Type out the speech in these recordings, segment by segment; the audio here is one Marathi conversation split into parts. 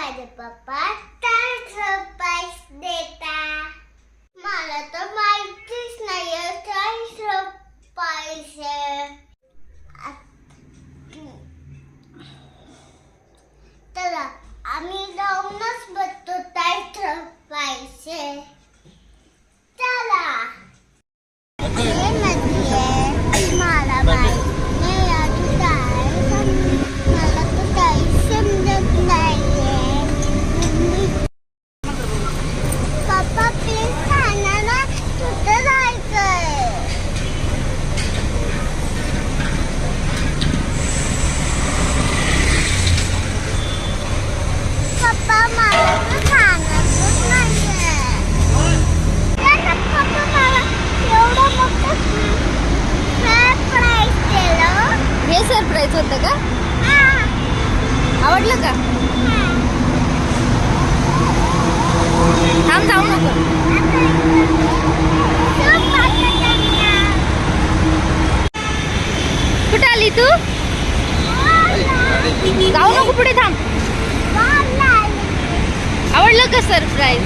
माझे पप्पा काय सरप्राईज देता मला तर माहितीच नाहीये काय सरप्राईज आहे. चला आम्ही जाऊनच बघतो काय सरप्राईज आहे. चला हे नदी आहे मला माहिती नाही अजून काय मला तर काही समजत नाहीये. पप्पा प्लीज सांगा ना कुठं जायचंय. पप्पा मला तर सांगतच नाहीये. पप्पा मला एवढं मोठं सरप्राईज केलं. हे सरप्राईज होतं का? आवडलं का? थांब, जाऊ नको. कुठे आली तू? जाऊ नको, पुढे थांब. आवडलं का सरप्राईज?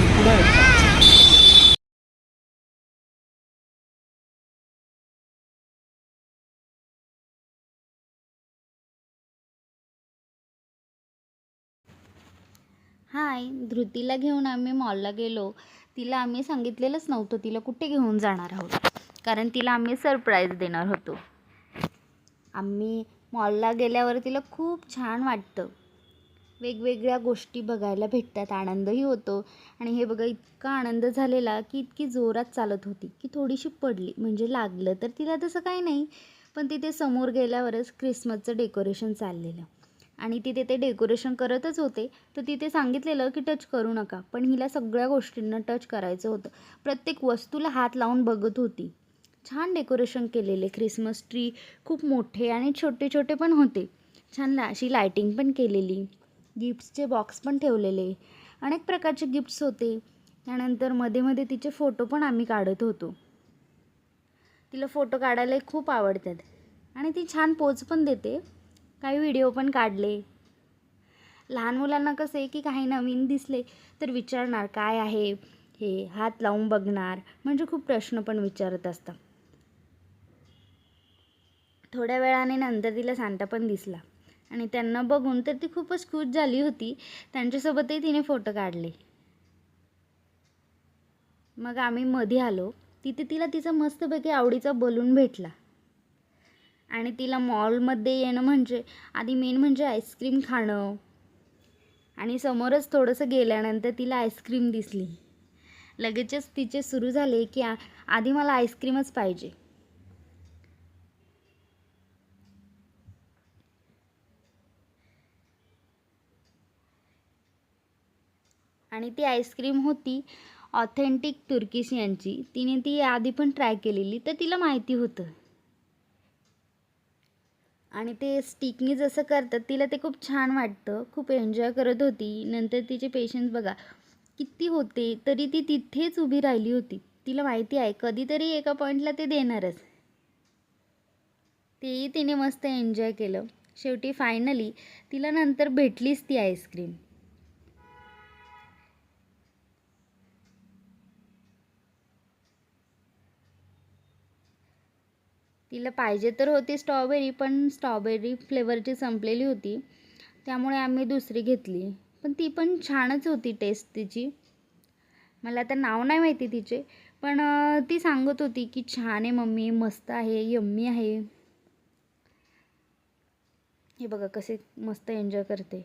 हाय, धृतीला घेऊन आम्ही मॉलला गेलो. तिला आम्ही सांगितलेलंच नव्हतं तिला कुठे घेऊन जाणार आहोत, कारण तिला आम्ही सरप्राईज देणार होतो. आम्ही मॉलला गेल्यावर तिला खूप छान वाटतं. वेगवेगळ्या गोष्टी बघायला भेटतात, आनंदही होतो. आणि हे बघा, इतका आनंद झालेला की इतकी जोरात चालत होती की थोडीशी पडली. म्हणजे लागलं तर तिला तसं काही नाही, पण तिथे समोर गेल्यावरच क्रिसमसचं डेकोरेशन चाललेलं आणि तिथे ते डेकोरेशन करतच होते. तर तिथे सांगितलेलं की टच करू नका, पण हिला सगळ्या गोष्टींना टच करायचं होतं. प्रत्येक वस्तूला हात लावून बघत होती. छान डेकोरेशन केलेले क्रिसमस ट्री, खूप मोठे आणि छोटे छोटे पण होते. छान अशी लायटिंग पण केलेली, गिफ्ट्सचे बॉक्स पण ठेवलेले, अनेक प्रकारचे गिफ्ट्स होते. त्यानंतर मध्ये मध्ये तिचे फोटो पण आम्ही काढत होतो. तिला फोटो काढायला खूप आवडतात आणि ती छान पोज पण देते. काही व्हिडिओ पण काढले. लहान मुलांना कसं आहे की काही नवीन दिसले तर विचारणार काय आहे हे, हात लावून बघणार, म्हणजे खूप प्रश्न पण विचारत असतात. थोड्या वेळाने नंतर तिला सांता पण दिसला आणि त्यांना बघून तर ती खूपच खुश झाली होती. त्यांच्यासोबतही तिने फोटो काढले. मग आम्ही मध्ये आलो. तिथे तिला तिचा मस्तपैकी आवडीचा बलून भेटला आणि तिला मॉलमध्ये येणं म्हणजे आधी मेन म्हणजे आईस्क्रीम खाणं. आणि समोरच थोडंसं गेल्यानंतर तिला आईस्क्रीम दिसली. लगेचच तिचे सुरू झाले की आधी मला आईस्क्रीमच पाहिजे. आणि ती आईस्क्रीम होती ऑथेंटिक तुर्किश यांची. तिने ती आधी पण ट्राय केलेली तर तिला माहिती होतं. आणि ते स्टिकनी जसं करतात तिला ते खूप छान वाटतं. खूप एन्जॉय करत होती. नंतर तिचे पेशन्स बघा किती होते, तरी ती तिथेच उभी राहिली होती. तिला माहिती आहे कधीतरी एका पॉईंटला ते देणारच. तेही तिने मस्त एन्जॉय केलं. शेवटी फायनली तिला नंतर भेटलीच ती आईस्क्रीम. तिला पाहिजे तर होती स्ट्रॉबेरी, पण स्ट्रॉबेरी फ्लेवरची संपलेली होती, त्यामुळे आम्ही दुसरी घेतली. पण ती पण छानच होती टेस्ट तिची. मला तर नाव नाही माहिती तिचे, पण ती सांगत होती की छान आहे मम्मी, मस्त आहे, यम्मी आहे. हे बघा कसे मस्त एन्जॉय करते.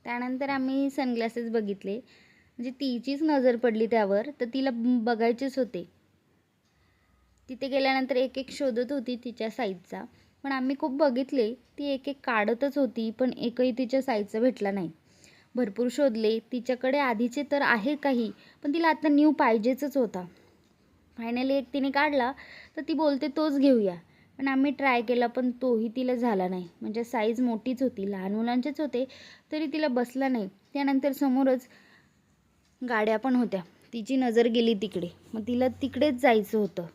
त्यानंतर आम्ही सनग्लासेस बघितले. म्हणजे तिचीच नजर पडली त्यावर, तर तिला बघायचेच होते. तिथे गेल्यानंतर एक एक शोधत होती तिच्या साईजचा, पण आम्ही खूप बघितले. ती एक एक काढतच होती, पण एकही तिच्या साईजचा भेटला नाही. भरपूर शोधले. तिच्याकडे आधीचे तर आहे काही, पण तिला आता न्यू पाहिजेच होता. फायनली एक तिने काढला तर ती बोलते तोच घेऊया. पण आम्ही ट्राय केला, पण तोही तिला झाला नाही. म्हणजे साईज मोठीच होती, लहान मुलांचेच होते, तरी तिला बसला नाही. त्यानंतर समोरच गाड्या पण होत्या, तिची नजर गेली तिकडे, मग तिला तिकडेच जायचं होतं.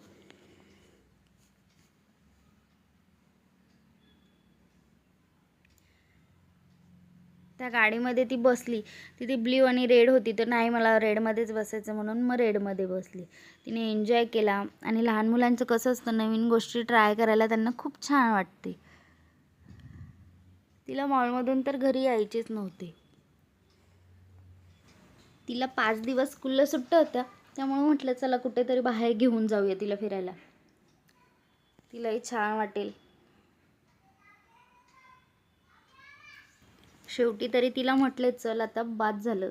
त्या गाडीमध्ये ती बसली. तिथे ब्ल्यू आणि रेड होती, तर नाही मला रेडमध्येच बसायचं म्हणून मग रेडमध्ये बसली. तिने एन्जॉय केला. आणि लहान मुलांचं कसं असतं, नवीन गोष्टी ट्राय करायला त्यांना खूप छान वाटते. तिला मॉलमधून तर घरी यायचेच नव्हते. तिला 5 दिवस स्कूलला सुट्ट्या होत्या, त्यामुळे म्हटलं चला कुठेतरी बाहेर घेऊन जाऊया तिला फिरायला, तिलाही छान वाटेल. शेवटी तरी तिला म्हटले चल आता बाद झालं.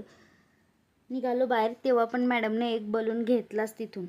निघालो बाहेर, तेव्हा पण मॅडमने एक बलून घेतलाच तिथून.